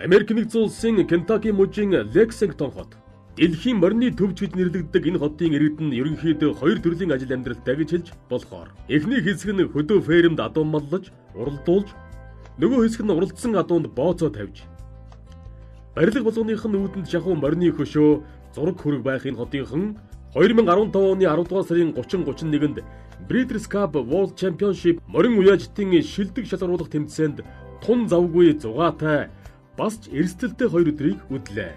Америк нэгдсэн улсын Кентаки мужийн Лексингтон хот. Дэлхийн морины төвч гэж нэрлэгддэг энэ хотын иргэд нь ерөнхийдөө хоёр төрлийн ажил амьдралтай гэж хэлж болохоор. Эхний хэсэг нь хөдөө фермд адуун маллаж, уралдуулж, нөгөө хэсэг нь уралдсан адуунд бооцоо тавьж. Барилга болгоных нь үүдэнд шахуу морины хөшөө зураг хөрөг байх энэ хотынхан 2015 оны 10 дугаар сарын 30-31-нд Breeders' Cup World Championship морин уяажтын шилдэг шалгаруулах тэмцээнд тун завгүй зугаатай бас ч эрсдэлтэй 2 өдрийг үдлээ.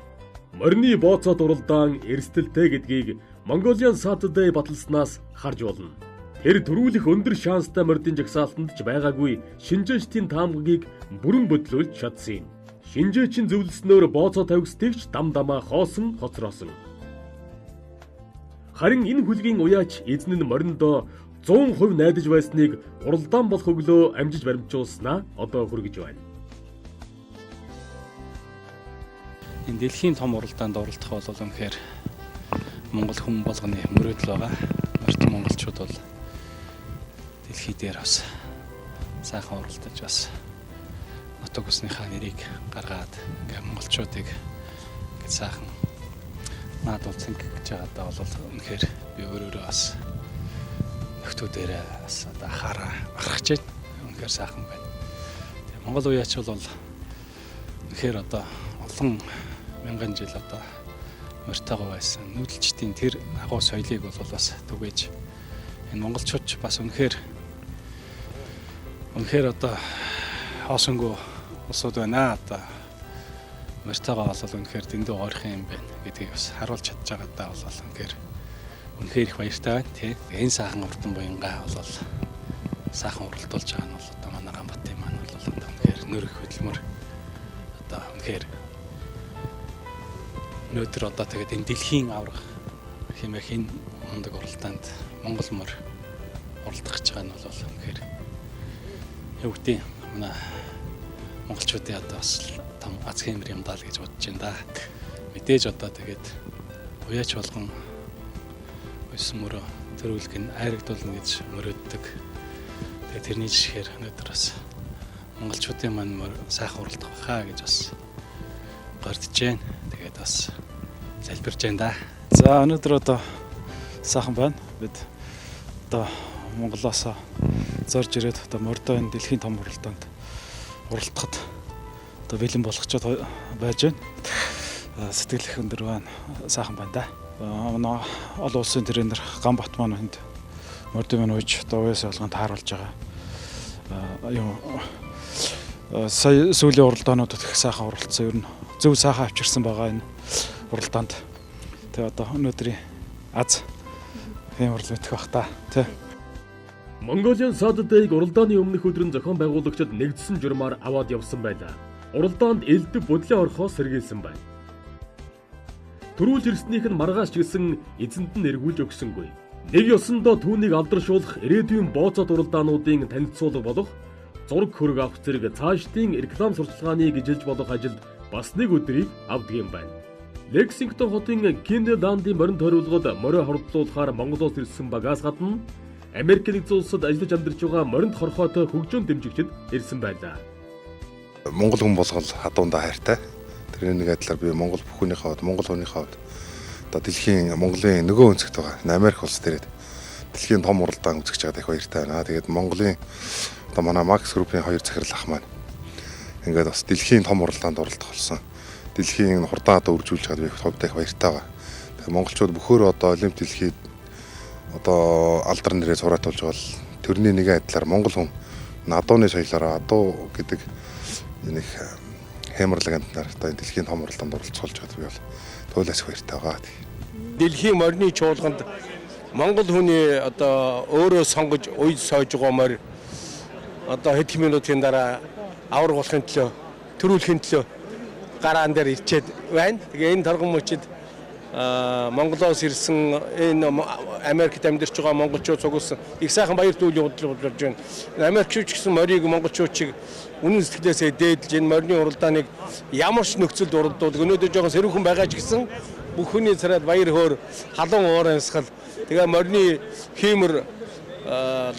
Морины бооцоод уралдаан эрсдэлтэй гэдгийг Mongolian Saturday баталснаас харж болно. Тэр төрүүлэх өндөр шанстай мордын жагсаалтанд ч байгаагүй шинжээчдийн таамагийг бүрэн бодлуулж чадсан юм. Шинжээчийн зөвлөснөөр бооцоо тавигсдагч дам дамаа хоосон хоцроосон. Харин энэ хүлгийн уяач эзэн нь мориндоо 100% найдаж байсныг уралдаан болох өглөө амжиж баримжуулснаа одоо хүргэж байна. Энэ дэлхийн том уралдаанд оролцох бол үнэхээр Монгол хүн болгоны мөрөөдөл байгаа. Морьтой монголчууд бол дэлхий дээр бас сайхан уралдаж бас нутаг усныхаа нэрийг гаргаад ингээ монголчуудыг ингээ сайхан наадуул цэнгэж байгаадаа бол үнэхээр би өөрөө бас нөхдүүдээрээ бас одоо харахж байна. Үнэхээр сайхан байна. Тэгээ Монгол уяач бол үнэхээр одоо олон мянган жил одоо морьтойгоо байсан нүүдэлчдийн тэр агуу соёлыг бол бас түгээж энэ монголчууд бас үнэхээр одоо хоосонгүй улсууд байна одоо морьтойгоо бол үнэхээр дэндүү ойрхон юм байна гэдгийг бас харуулж чадж байгаадаа бол үнэхээр их баяртай байна тий. Энэ сайхан урдан буянгаа бол сайхан уралдуулж байгаа нь бол одоо манай Ганбатын маань бол үнэхээр нөр их хөдөлмөр одоо үнэхээр өнөөдөр одоо тэгээд энэ дэлхийн авраг хэмээх энэ мундаг уралдаанд Монгол морь уралдах гэж байгаа нь бол үнэхээр юу гэдэг манай монголчуудын одоо бас том аз хэмэр юм даа л гэж бодож байна да. Мэдээж одоо тэгээд уяач болгон өсөн мөрөө төрүүлэх нь айрагдуулна гэж мөрөөддөг. Тэгээд тэрний жишгээр өнөөдөр бас монголчуудын маань сайхан уралдах байхаа гэж бас гордож байна. Тэгээд бас залбирж байна да. За өнөөдөр одоо сайхан байна. Бид одоо Монголоос зорж ирээд одоо морьтой энэ дэлхийн том уралдаанд уралдахад одоо бэлэн болгочод байж байна. Сэтгэл их өндөр байна. Сайхан байна да. Манай олон улсын тренер Ганбат маань энд морьтой маань ууж одоо уяас болгонд тааруулж байгаа. Сая сүүлийн уралдаануудад их сайхан уралдсан. Ер нь зөв сайхан авчирсан байгаа энэ уралдаанд. Тэгээ одоо өнөөдрийн аз хэм урал мэдэх бах та тий. Mongolian Saturday-г уралдааны өмнөх өдөр нь зохион байгуулагчид нэгдсэн журмаар аваад явсан байлаа. Уралдаанд элдв бодлын орхоо сэргийлсэн байна. Төрүүлж ирснийх нь маргааш гэсэн эзэнд нь эргүүлж өгсөнгүй. Нэг ёсондоо түүнийг алдаршуулах ирээдүйн бооцоод уралдаануудын танилцуулга болох зураг хөрөг авах зэрэг цаашдын реклам сурталчилгааны гжилж болох ажилд бас нэг өдрийг авдаг юм байна. Лексингтон хотын Киндэландын морин тойролгод морио хордлуулахаар Монголоос ирсэн багаас гадна Америк нэгдсэн улсад ажиллаж амьдарч байгаа моринд хорхоотой хөгжөөн дэмжигчид ирсэн байлаа. Монгол хүн болгол хадуундаа хайртай. Тэрний нэг адилаар би Монгол бүхнийхээ Монгол хүнийхээ одоо дэлхийн Монголын нөгөө өнцгт байгаа. Америк улс дээрээ дэлхийн том уралдаан үзэж байгаа их баяртай байна. Тэгээд Монголын одоо манай Max Group-ийн хоёр захирал ах маань ингээд бас дэлхийн том уралдаанд оролцох болсон. Дэлхийн хурдан одоо үржүүлж байгаа би хувьдаа их баяртай байгаа. Тэгээд монголчууд бөхөөрөө одоо олимп дэлхийд одоо алдар нэрээ зураатуулж байгаа бол төрний нэгэн адилаар монгол хүн надууны соёлоор адуу гэдэг нэг хэмэрлэг амтнаар одоо дэлхийн том уралдаанд оролцуулж байгаа би бол туйлаас их баяртай байгаа. Дэлхийн морины чуулганд монгол хүний одоо өөрөө сонгож уйд сойж байгаа морь одоо хэд минутын дараа авраг болохын төлөө төрүүлэхийн төлөө гараан дээр ирчээд байна. Тэгээ энэ торгон мөчид Монголоос ирсэн энэ Америкт амьдарч байгаа монголчууд цугулсан их сайхан баяр хөөргийг удирдах болж байна. Америкчууд ч гэсэн морийг монголчууд чиг үнэн сэтгэлээсээ дээдлж энэ морины уралдааныг ямар ч нөхцөлд уралдуулдаг. Өнөөдөр жоохон сэрүүхэн байгаа ч гэсэн бүх хүний царайд баяр хөөр халуун уурансгал тэгээ морины хиймэр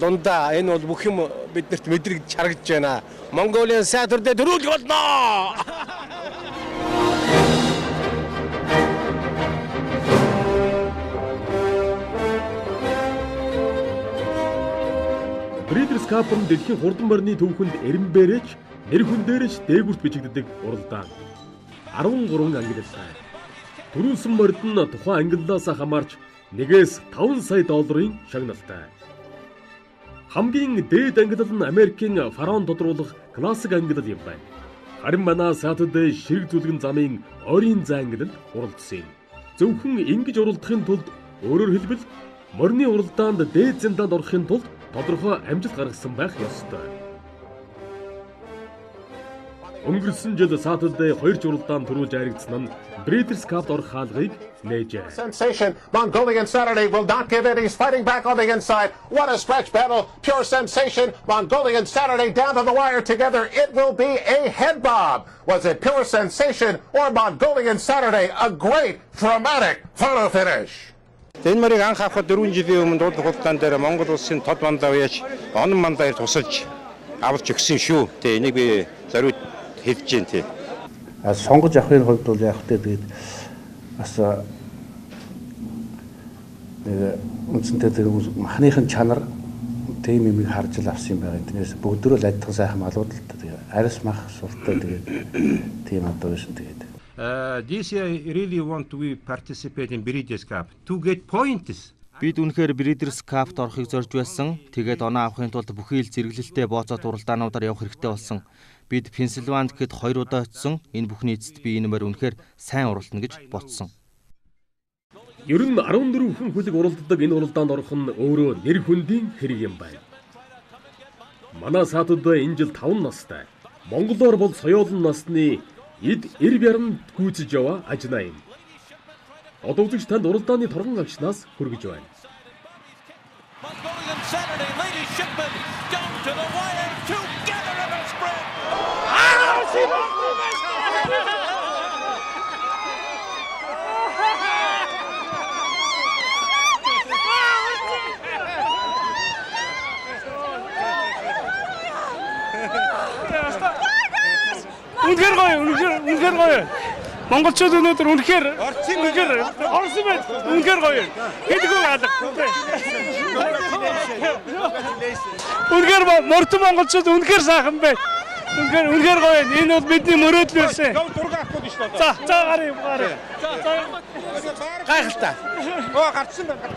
лунда энэ бол бүх юм биднэрт мэдрэгдэж харагдж байна. Mongolian Saturday төрүүлэх болно. Breeders' Cup нь дэлхийн хурдан морины төвхөнд Эренберэж нэр хүн дээрч дээгүүрт бичигддэг уралдаан. 13 ангиллалтай. Төрүүлсэн морид нь тухайн ангиллаас хамаарч 1-5 сая долларын шагналтай. Хамгийн дээд ангиллал нь Америкийн фараон тодруулах классик ангиллал юм байна. Харин манай Saturday ширэг зүлгэн замын ойрын зай ангиллал уралдсан юм. Зөвхөн ингэж уралдахын тулд өөрөөр хэлбэл морины уралдаанд дээд зэндаанд орохын тулд тодорхой амжилт гаргасан байх ёстой. Өнгөрсөн жил Saturday 2 журалдаан төрүүлж харигдсан нь Breeders' Cup орох хаалгыг нээжээ. Sensation. Mongolian Saturday will not give in. He's fighting back on the inside. What a stretch battle. Pure sensation. Mongolian Saturday down to the wire together. It will be a head bob. Was it Pure Sensation or Mongolian Saturday? A great dramatic photo finish. Энэ морийг анх авахд 4 жилийн өмнө дууд худалдаан дээр Монгол улсын тод мандаа уяж онон мандаар тусалж авалж өгсөн шүү. Тэ энийг би зориуд хэлж гин тий. Сонгож авахын хувьд бол яг хөтэ тэгээд бас үнцэнтэй тэр махныхын чанар тийм юм харж л авсан юм байна. Тэрнээс бүгдөө л адилхан сайхан малууд л тэгээд арьс мах суртаа тэгээд тийм одоо байсан тэгээд. This year I really want to participate in Breeders' Cup to get points. Бид үнэхээр Breeders' Cup-т орохыг зорж байсан. Тэгээд оноо авахын тулд бүхий л зэрэглэлтэй бооцоод уралдаануудаар явах хэрэгтэй болсон. Бид Пенсильванд гэхэд 2 удаа очсон. Энэ бүхний эцэст би энэ мөр үнэхээр сайн уралдана гэж бодсон. Ер нь 14 хүн хүлэг уралддаг энэ уралдаанд орох нь өөрөө нэр хүндийн хэрэг юм байна. Манай Saturday энэ жил 5 настай. Монголоор бол соёолн насны эд эр бяран гүйцэж яваа ажнаа юм. Одоо үзэгч танд уралдааны торгон агшнаас хүргэж байна. Mongolian Saturday, ladies shipment down to the wire together in a sprint. Үнэхээр гоё. Монголчууд өнөөдөр үнэхээр орсон байд. Үнэхээр гоё. Хэдгүү алга. Үнэхээр мордон монголчууд үнэхээр сайхан бай. Үнэхээр гоё. Энэ бол бидний мөрөөдөл байсан. За гарыг. Гайхалтай. Гарцсан байна.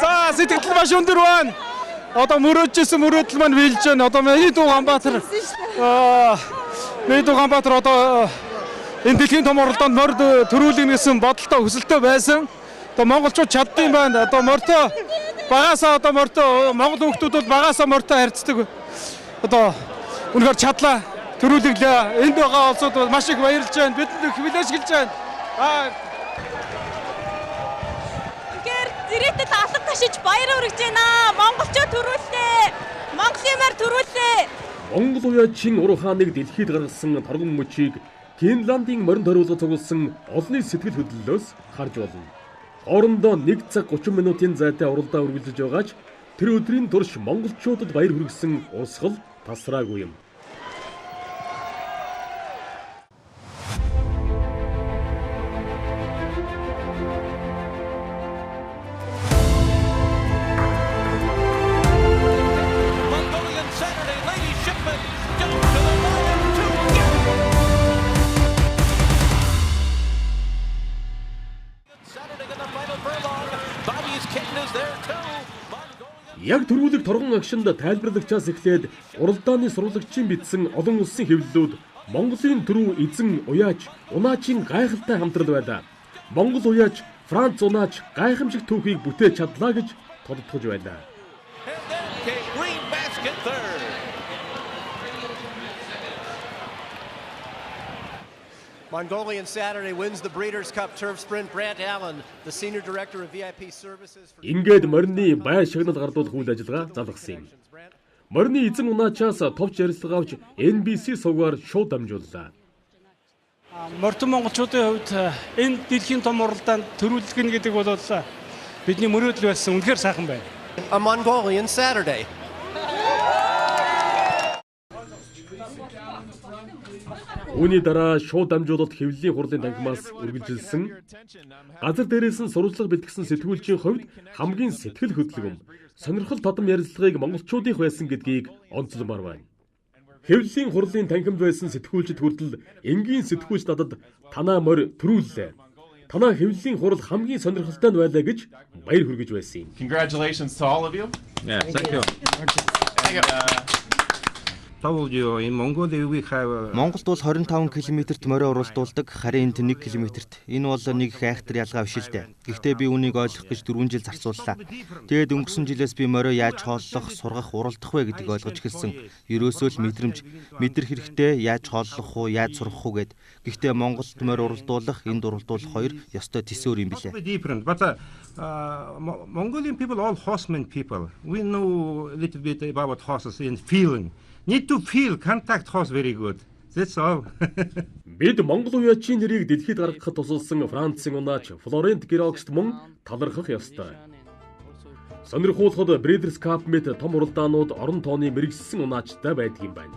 За сэтгэл маш өндөр байна. Одоо мөрөөдчихсэн мөрөөдөл маань биелж байна. Одоо Мэйд Улаанбаатар одоо энэ дэлхийн том уралдаанд морд төрүүлнэ гэсэн бодолтой хүсэлтэй байсан. Одоо монголчууд чаддсан байна. Одоо мортой багасаа одоо мортой монгол хүмүүс бол багасаа мортой харьцдаг. Одоо үнэхээр чадлаа. Төрүүлгэлээ. Энд байгаа улсууд бол маш их баярлж байна. Бидэнд хүлээшгэлж байна. Зэрэгтэй алга ташиж баяр хүргэж байна. Монголчууд төрүүллээ. Монголын морь төрүүллээ. Монгол уяачин уруу хааныг дэлхийд гаргасан торгон мөчийг Финландын морин ториулга цугласан олонний сэтгэл хөдлөлөөс харж болно. Хоорондоо 1 цаг 30 минутын зайтай уралдаа үргэлжлэж байгаач тэр өдрийн турш монголчуудад баяр хүргэсэн урсгал тасраагүй юм. Яг төрүүлэг торгон агшинд тайлбарлагчаас эхлээд уралдааны сурвалжчин бичсэн олон улсын хэвлэлүүд Монголын төрөв эзэн уяач унаачийн гайхалтай хамтрал байлаа. Монгол уяач Франц унаач гайхамшиг түүхийг бүтээж чадлаа гэж тодтогч байлаа. Mongolian Saturday wins the Breeders' Cup Turf Sprint. Brant Allen, the Senior Director of VIP Services. Ингээд морины байр шагнал гардуулах үйл ажиллагаа залгасан юм. Морины эзэн унаачаас товч ярилцлага авч NBC сувгаар шууд дамжууллаа. Мордон монголчуудын хувьд энэ дэлхийн том уралдаанд төрүүлэх нь гэдэг бол бидний мөрөөдөл байсан. Үнэхээр сайхан байна. A Mongolian Saturday. Үүний дараа шууд дамжуулалт хэвлэлийн хурлын танхимаас үргэлжилсэн. Газар дээрээс нь сурвалжлага бэлтгэсэн сэтгүүлчийн хувьд хамгийн сэтгэл хөдлөм, сонирхол тодом ярилцлагыг монголчуудынх байсан гэдгийг онцломоор байна. Хэвлэлийн хурлын танхимд байсан сэтгүүлчд хүртэл энгийн сэтгүүлч надад танаа морь төрүүллээ. Танаа хэвлэлийн хурал хамгийн сонирхолтой нь байлаа гэж баяр хүргэж байсан юм. Congratulations to all of you. Yeah, thank you. Told you in Mongolia we have Монголд бол 25 км-т морио уралдуулдаг, харин энд 1 км-т. Энэ бол нэг их айхтар ялгаа биш л дээ. Гэхдээ би үүнийг ойлгох гэж 4 жил зарцууллаа. Тэгээд өнгөрсөн жилээс би морио яаж хооллох, сургах, уралдах вэ гэдгийг ойлгож эхэлсэн. Ерөөсөө л мэдрэмж, мэдрэх хэрэгтэй, яаж хооллох уу, яаж сурах уу гэд. Гэхдээ Монголд морио уралдуулах, энд уралдуулах хоёр ёстой төсөөр юм билээ. But Mongolian people all horsemen people. We know a little bit about horses in feeling. Need to feel contact horse very good. That's all. Бид Монгол уяачийн нэрийг дэлхийд гаргахад тусалсан Францын унаач Флорент Герокст мөн талархах ёстой. Сонирхуулахад Breeders' Cup мэт том уралдаанууд орон тооны мэрэгссэн унаачтай байдаг юм байна.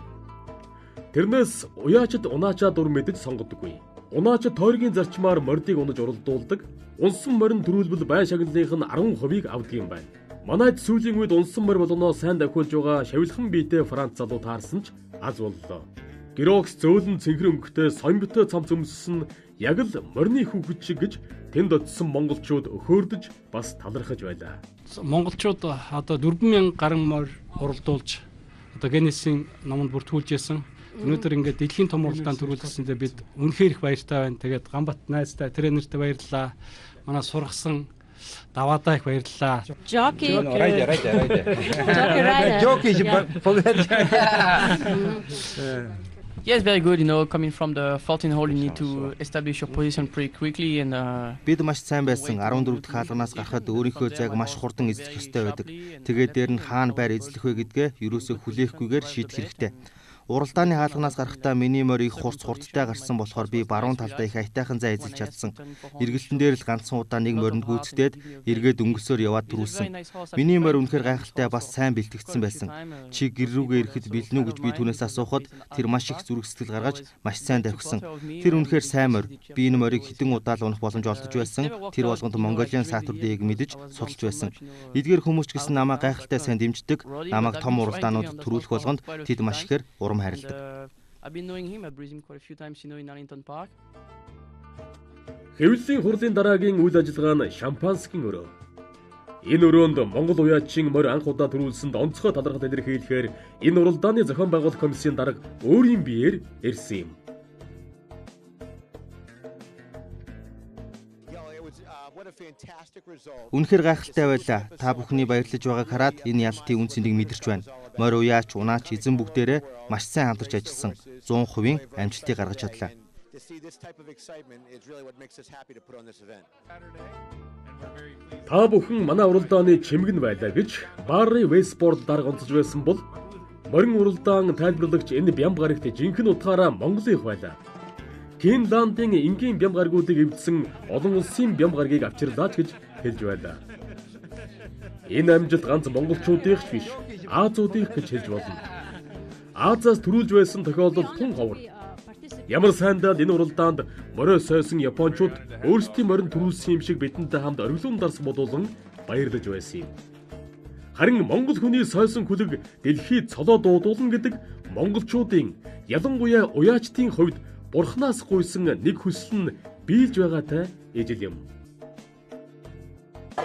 Тэрнээс уяачид унаачаа дур мэдэж сонгодоггүй. Унаачид тойргийн зарчмаар мордыг унаж уралдуулдаг. Унсан морин төрүүлбэл бай шагналынх нь 10% авдаг юм байна. Манайд сүүлийн үед унсан морь болгоноо сайн давхиулж байгаа шавилхан биетэй Франц залуу таарсан ч аз боллоо. Герокс зөөлөн цэнхэр өнгөтэй соёмбитой цамц өмссөн яг л морины хүүхэд шиг гэж тэнд очисон монголчууд өхөөрдөж бас талархаж байлаа. Монголчууд одоо 4000 гаруй морь уралдуулж одоо Генесийн номонд бүртгүүлж яасан. Өнөөдөр ингээд дэлхийн том уралдаанд төрүүлсэндээ бид үнэхээр их баяртай байна. Тэгээд Гамбат найзтай тренертэй баярлалаа. Манай сургасан даваадаа их баярлалаа. Jockey. Yes, very good. You know, coming from the 14 hole, you need to establish your position pretty quickly and. Бид маш сайн байсан. 14 дахь хаалганаас гарахад өөрийнхөө зайг маш хурдан эзлэх ёстой байдаг. Тэгээд дээр нь хаана байр эзлэх вэ гэдгээ юусоо хүлээхгүйгээр шийдэх хэрэгтэй. Уралдааны хаалганаас гарахдаа миний морь их хурцтай гарсан болохоор би баруун талдаа их аятайхан зай эзэлж чадсан. Эргэлтэн дээр л ганцхан удаа нэг моринд гүйцэтгэд эргээд өнгөсөөр яваад түрүүлсэн. Миний морь үнэхээр гайхалтай бас сайн бэлтгэгдсэн байсан. Чи гэр рүүгээ ирэхэд бэлнүү гэж би түүнээс асуухад тэр маш их зүрх сэтгэл гаргаж маш сайн давхисан. Тэр үнэхээр сайн морь. Би энэ морийг хэдэн удаа л унах боломж олдож байсан. Тэр болгонд Mongolian Saturday-г мэдэж судалж байсан. Эдгээр хүмүүс ч гэсэн намайг гайхалтай сайн дэмждэг. Намайг том уралдаанууд төрүүлэх болгонд тэд маш ихээр I've been knowing him. I've brought him quite a few times, in Arlington Park. Хэвлэлийн хурлын дараагийн үйл ажиллагаа нь Шампанскийн өрөө. Энэ өрөөнд Монгол уяачийн морь анх удаа төрүүлсэнд онцгой талархал илэрхийлэхээр энэ уралдааны зохион байгуулах комиссийн дарга өөрийн биеэр ирсэн юм. Үнэхээр гайхалтай байлаа. Та бүхний баярлаж байгааг хараад энэ ялтын үн цэнийг мэдэрч байна. Морь уяач, унаач эзэн бүгдээрээ маш сайн хамтарч ажилласан. 100% амжилтыг гаргаж чадлаа. Та бүхэн манай уралдааны чимгэн байлаа гэж Barry Westport дарга онцолж байсан бол морин уралдаан тайлбарлагч энэ бям гарагт жинхэнэ утгаараа Монголынх байлаа. Финландын энгийн бям гаргуудыг эвдсэн олон улсын бям гаргийг авчирлаач гэж хэлж байлаа. Энэ амжилт ганц монголчуудынх ч биш, Азиудынх гэж хэлж болно. Азиас төрүүлж байсан тохиолдол тун ховор. Ямар сайндаа энэ уралдаанд морио сойсон японочууд өөрсдийн морин төрүүлсэн юм шиг бидэнтэй хамт оргилуун дарс бодуулан баярлаж байсан юм. Харин монгол хүний сойсон хүлэг дэлхийд цолоо дуудуулна гэдэг монголчуудын ялангуяа уяачдын хувьд бурхнаас гуйсан нэг хүсэл нь биелж байгаатай ижил юм.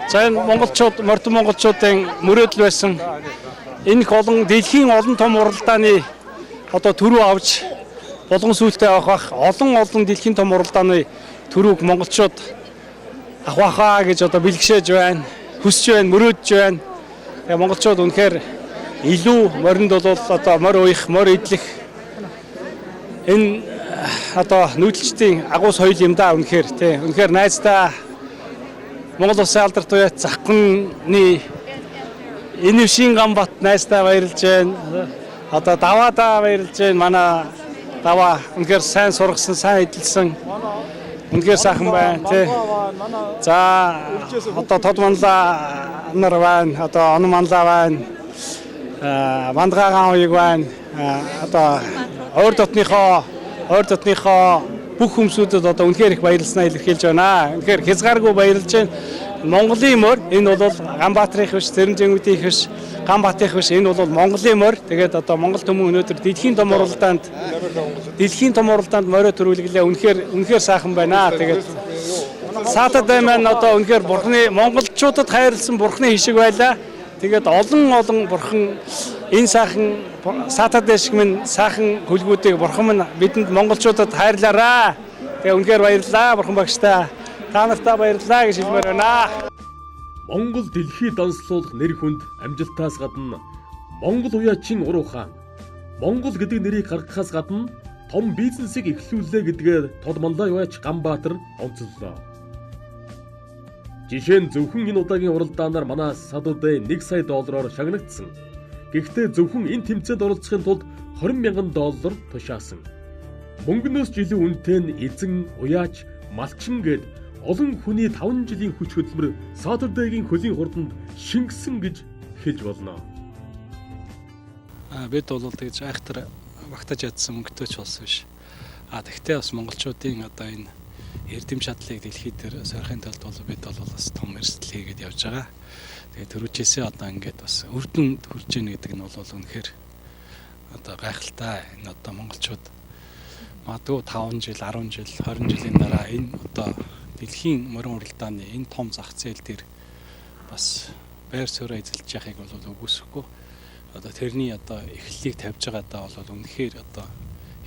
За энэ монголчууд, мордон монголчуудын мөрөөдөл байсан энэ их олон дэлхийн олон том уралдааны одоо төрөө авч болгон сүултээ авах олон дэлхийн том уралдааны төрөөг монголчууд авахаа гэж одоо бэлгшээж байна, хүсэж байна, мөрөөдж байна. Тэгээ монголчууд үнэхээр илүү моринд бол одоо морь уух, морь идэх энэ одоо нүүдэлчдийн агуу соёл юм да үнэхээр тий. Үнэхээр найздаа Монгол Улсын алдарт уяач Захны Энэвшин Гамбат найздаа баярлж байна. Одоо даваадаа баярлж байна. Манай даваа үнэхээр сайн сургасан, сайн эдэлсэн. Үнэхээр сайхан байна тий. За одоо тод манлаа нар байна. Одоо он манлаа байна. Мандгагаан уяг байна. одоо ойр дотныхоо бүх хүмүүсүүдэд одоо үнэхээр их баярлснаа илэрхийлж байна. Үнэхээр хязгааргүй баярлж байна. Монголын морь энэ бол Ганбаатарын биш, Цэрэнжэнгүүдийн биш, Ганбаатарын биш энэ бол Монголын морь. Тэгээд одоо Монгол түмэн өнөөдөр дэлхийн том уралдаанд морио төрүүлгэлээ үнэхээр сайхан байна. Тэгээд Saturday маань одоо үнэхээр бурхны монголчуудад хайрлсан бурхны хишиг байлаа. Тэгээд олон бурхан энэ сайхан Saturday шиг минь сайхан хөлгүүдийг бурхан минь бидэнд монголчуудад хайрлаарай. Тэгээ үнэхээр баярлалаа бурхан багштай. Та нартай баярлалаа гэж хэлмээр байна. Монгол дэлхийд данслуулах нэр хүнд амжилтаас гадна Монгол уяачин Уруу хаан Монгол гэдэг нэрийг гаргахаас гадна том бизнесийг эхлүүллээ гэдгээр Толмонлоо яваач Ганбаатар онцллоо. Жишээ нь зөвхөн энэ удаагийн уралдаанаар манай Saturday $1 сая шагнагдсан. Гэхдээ зөвхөн энэ тэмцээнд оролцохын тулд $20,000 тушаасан. Мөнгөнөөс жилийн үнэтэй нь эзэн, уяач, малчин гээд олон хүний 5 жилийн хүч хөдөлмөр Saturday-гийн хөлийн хурданд шингэсэн гэж хэлж болно. Бид бол тэгж айхтар багтаж ядсан мөнгөтэйч болсон биш. Тэгтээ бас монголчуудын одоо энэ эрдэм чадлыг дэлхийд дээр сорихын тулд бол бид бол бас том эрсдэл хийгээд явж байгаа. Тэгээд төрүүчээсээ одоо ингээд бас өрдөнд хүрж ийн гэдэг нь бол үнэхээр одоо гайхалтай. Энэ одоо монголчууд магадгүй 5 жил, 10 жил, 20 жилийн дараа энэ одоо дэлхийн морин уралдааны энэ том зах зээл дээр бас байр суурь эзэлж яхахыг бол үгүйсэхгүй. Одоо тэрний одоо эхлэлийг тавьж байгаадаа бол үнэхээр одоо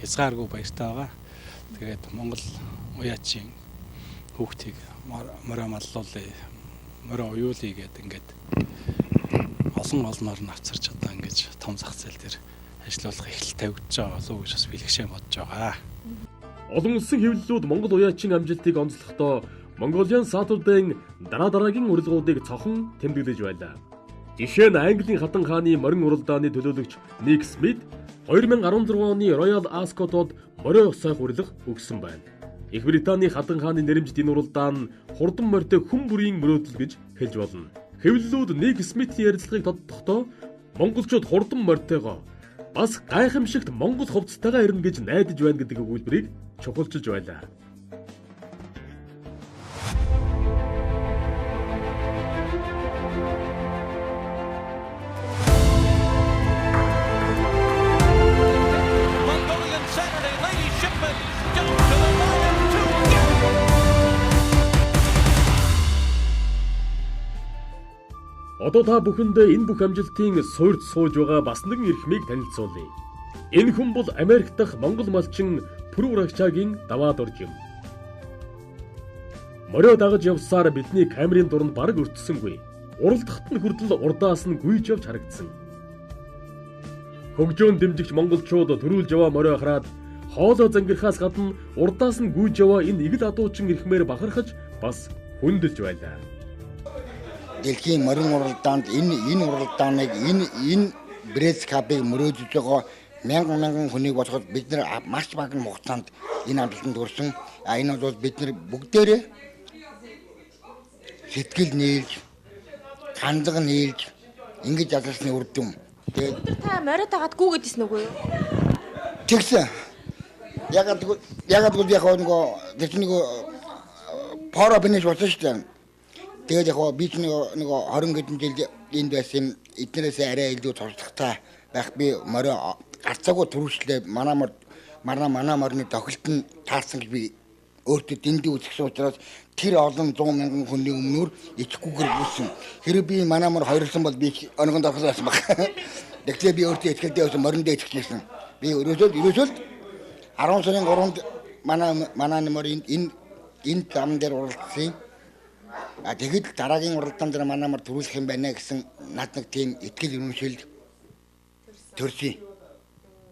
хязгааргүй баяртай байгаа. Тэгээд Монгол уяачийн хүүхдийг морио маллуулъя, морио уйлъя гэдэг ингээд олноор нь авчирч одоо ингэж том зах зээл дээр ажиллах эхлэл тавьж байгаа болов уу гэж бас бэлгшээ бодож байгаа. Олон улсын хэвлэлүүд Монгол уяачин амжилтыг онцлохдоо Mongolian Saturday дараагийн урилгуудыг цохон тэмдэглэж байлаа. Жишээ нь Английн хатан хааны морин уралдааны төлөөлөгч Ник Смит 2016 оны Royal Ascot-од морио сойх урилга өгсөн байна. Их Британий хатан хааны нэрэмжит энэ уралдаан хурдан морьтой хүн бүрийн мөрөөдөл гэж хэлж болно. Хэвлэлүүд Ник Смитийн ярилцлагыг тодтохдоо монголчууд хурдан морьтойгоо бас гайхамшигт монгол хувцастайгаа ирнэ гэж найдаж байна гэдэг өгүүлбэрийг чухалчилж байлаа. Одоо та бүхэндээ энэ бүх амжилтын суурьд сууж байгаа бас нэгэн эрхмийг танилцуулъя. Энэ хүн бол Америк дахь монгол малчин Прү Рагчаагийн даваад орж юм. Морио дагаж явсаар бидний камерын дуранд бараг өртсөнгүй. Уралдахт нь хүртэл урдаас нь гүйж явж харагдсан. Хөгжөөн дэмжигч монголчууд төрүүлж яваа морио хараад хоолой зангирхаас гадна урдаас нь гүйж яваа энэ игэл адуучин эрхмээр бахархаж бас хүндэлж байлаа. Дэлхийн морин уралдаанд энэ уралдааныг энэ Брейс капыг мөрөөдөж байгаа мянган хүнийг бодоход бид нар маш бага хугацаанд энэ амжилтанд хүрсэн. Энэ бол бид нар бүгдээрээ сэтгэл нийлж, хандлага нийлж ингэж ажилласны үр дүн. Тэгээд та морио тагаад гүгэдсэн үгүй юу? Тэгсэн. Ягаад яг нөгөө пара бинэж болсон шүү дээ. Тэгээд яг би ч нэг 20 хэдэн жил энд байсан эднээс арай илүү туршлагатай байх би морио гарцаагүй төрүүлслээ манай морины тохилт нь таарсан гэж би өөртөө дэндүү үзсэн учраас тэр олон 100,000 хүний өмнөр ичихгүйгээр бүсэн. Хэрэв би манай мор хоёрлсон бол би өнгөнд орох байсан баг. Тэгэхээр би өөртөө итгэлтэй байсан мориндоо итгэжсэн. Би ерөөсөө 10 сарын 3-нд манай мор энэ зам дээр уралдсан. Тэгэхэд дараагийн уралдаан дээр манай мар төрүүлэх юм байна гэсэн над нэг тийм итгэл үнэмшил төрсөн.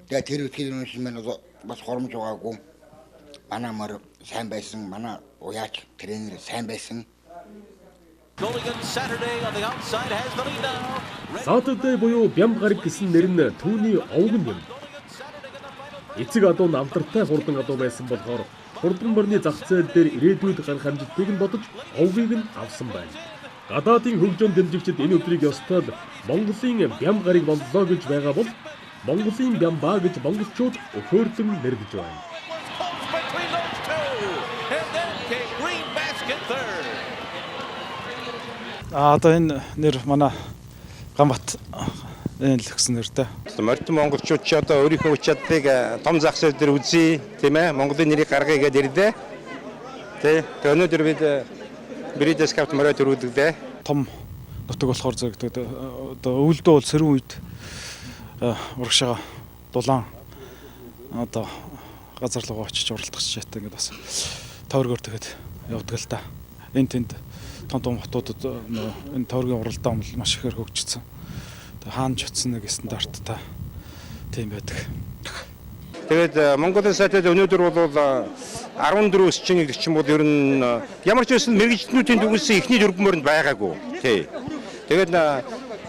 Тэгээд тэр итгэл үнэмшил маань бас хоромж байгаагүй. Манай мар сайн байсан, манай уяач тренер сайн байсан. Saturday буюу бям гараг гэсэн нэр нь түүний овгон юм. Эцэг адуу нь амтартай хурдан адуу байсан болохоор хурдан морины зах зээл дээр ирээдүйд гарах амжилтыг нь бодож овгийг нь авсан байна. Гадаадын хөгжөөн дэмжигчид энэ өдрийг ёстой Монголын бям гарыг боллоо гэж байгаа бол Монголын Бямба гэж монголчууд өхөөрлөн нэрлэж байна. Between those two. And then came Green Basket third. Одоо энэ нэр манай Ганбат энэ л гэсэн нэртэй. Морьтой монголчууд ч одоо өөрийнхөө үе чадлыг том зах зээл дээр үзье, тийм ээ. Монголын нэрийг гаргая гэдээ ирлээ. Тэ. Өнөөдөр бид Breeders' Cup морой төрүүлдэг. Том нутаг болохоор зөвгдөг. Одоо өвөлдөө бол сэрүүн үед урагшаа дулаан одоо газар руу очиж уралдах чийтэй ингээд бас тойргоор тэгээд явдаг л та. Энд тэнд том хотуудад энэ тойргийн уралдаан бол маш ихээр хөгжсөн. Тэгээд хаан жутсан нэг стандарттай тийм байдаг. Тэгээд Монголын сайтад өнөөдөр бол 14 өсчин гэдэг чинь бол ер нь ямар ч байсан мэрэгчлэнүүдийн дүгнсэн ихний дөрвөн мөрөнд байгаагүй. Тий. Тэгээд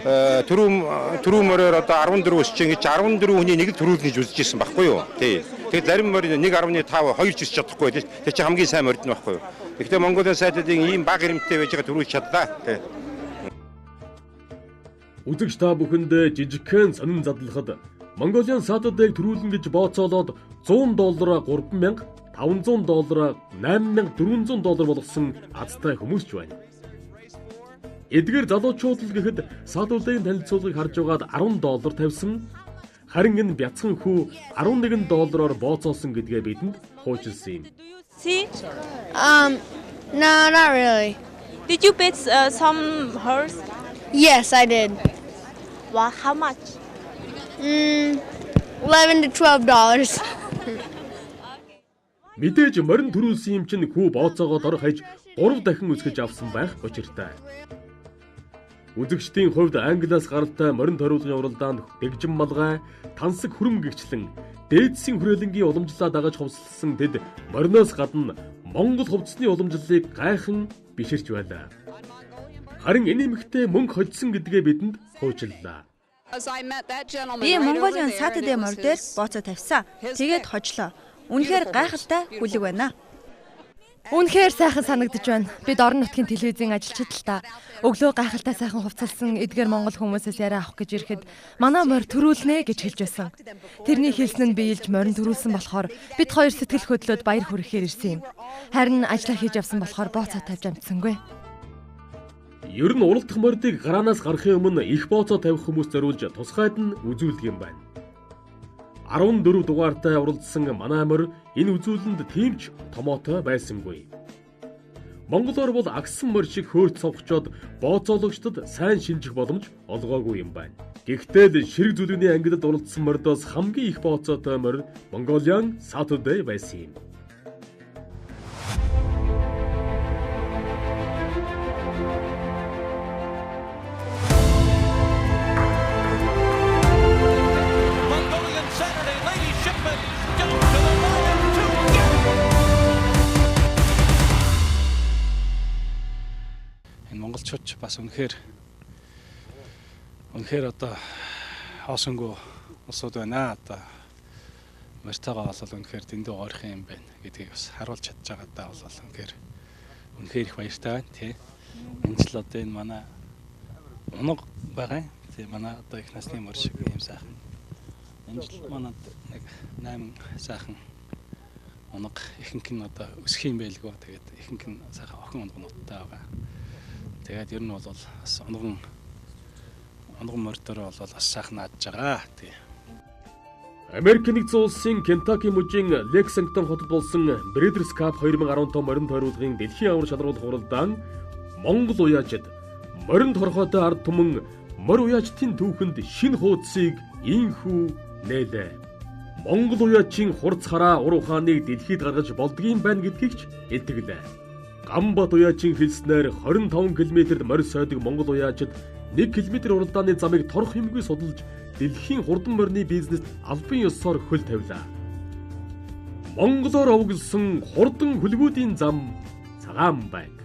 түрүү мороор одоо 14 өсчин гэж 14 хүний нэг л төрүүлнэ гэж үзэж ирсэн байхгүй юу? Тий. Тэгээд зарим морь 1.5 2 ч үсч чадахгүй тий. Тэр чинь хамгийн сайн морьд нь байхгүй юу? Гэхдээ Монголын сайтуудын ийм бага хэмжээтэй байж байгаа төрүүлж чадлаа. Тий. Үзэгч та бүхэнд жижигхэн сонин задлахад Монголын саатуудыг төрүүлнэ гэж бооцоолоод $100, $3,000, $500, $8,400 болгосон азтай хүмүүс ч байна. Эдгээр залуучууд л гэхэд саатуудын танилцуулгыг харж байгаад $10 тавьсан. Харин энэ бяцхан хүү $11 бооцоосон гэдгээ бидэнд хуучилсан юм. See? No, not really. Did you bet some horse? Yes, I did. Well, how much? $11 to $12. Мэдээж морин төрүүлсэн юм чинь хүү бооцоогоо дор хаяж 3 дахин үсгэж авсан байх учиртай. Үзэгчдийн хувьд Англиас гаралтай морин ториулгын уралдаанд дэгжин малгай, тансаг хүрм гихчлэн дээдсийн хүрээлэнгийн уламжлалаа дагаж хувцалсан тэд мориноос гадна Монгол хувцсны уламжлалыг гайхан биширч байлаа. Харин энэ эмэгтэй мөнгө хоцсон гэдгээ бидэнд хуучиллаа. Би Монголын Saturday морь дээр бооцоо тавьсан. Тэгээд хожлоо. Үнэхээр гайхалтай хүлэг байна. Үнэхээр сайхан санагдаж байна. Бид орон нутгийн телевизийн ажилчид л та. Өглөө гайхалтай сайхан хувцалсан эдгээр монгол хүмүүсээс яриа авах гэж ирэхэд манай морь төрүүлнэ гэж хэлж байсан. Тэрний хэлсэн нь биелж морин төрүүлсэн болохоор бид хоёр сэтгэл хөдлөөд баяр хүргэхээр ирсэн юм. Харин ажиллаа хийж явсан болохоор бооцоо тавьж амжсангүй. Ер нь уралдах мордыг гараанаас гарахын өмнө их бооцоо тавих хүмүүс зориулж тусгайд нь үзүүлдэг юм байна. 14 дугаартай уралдсан манай морь энэ үзүүлэнд тийм ч томоотой байсангүй. Монголоор бол агсан морь шиг хөөрт совхчоод бооцоологчдод сайн шинжих боломж олгоогүй юм байна. Гэхдээ л ширэг зүлгэний ангидад уралдсан мордоос хамгийн их бооцоотой морь Mongolian Saturday байсан юм. Монголчууд бас үнэхээр одоо хоосонгүй улсууд байна. Одоо мөртөөгөө бол үнэхээр дэндүү ойрхон юм байна гэдгийг бас харуулж чадж байгаа даа бол үнэхээр их баяртай байна тий. Энэ жил одоо энэ манай унаг байгаа. Тий манай одоо их насны морь шиг юм сайхан. Энэ жил манад нэг 8 сайхан унаг ихэнх нь одоо өсөх юм байлгүй. Тэгээд ихэнх нь сайхан охин унгнуудтай байгаа. Тэгээд ер нь бол бас онгон морьдоор бол бас сайхан наадж байгаа тий. Америк нэгдсэн улсын Кентаки мужийн Лексингтон хотод болсон Breeders' Cup 2015 морин тойруулгын дэлхийн авар шалруулах уралдаан Монгол уяачид морин торхоотой ард түмэн морь уяачдын түүхэнд шинэ хуудсыг ийхүү нээлээ. Монгол уяачийн хурц хараа ур ухааныг дэлхийд гаргаж болдгийм байна гэдгийг ч илтгэлээ. Ганбат уяачийн хэлснээр 25 км-д морь сойдог монгол уяачид 1 км уралдааны замыг торох юмгүй судалж дэлхийн хурдан морины бизнест албан ёсоор хөл тавилаа. Монголоор овгилсон хурдан хөлгүүдийн зам Цагаан байг.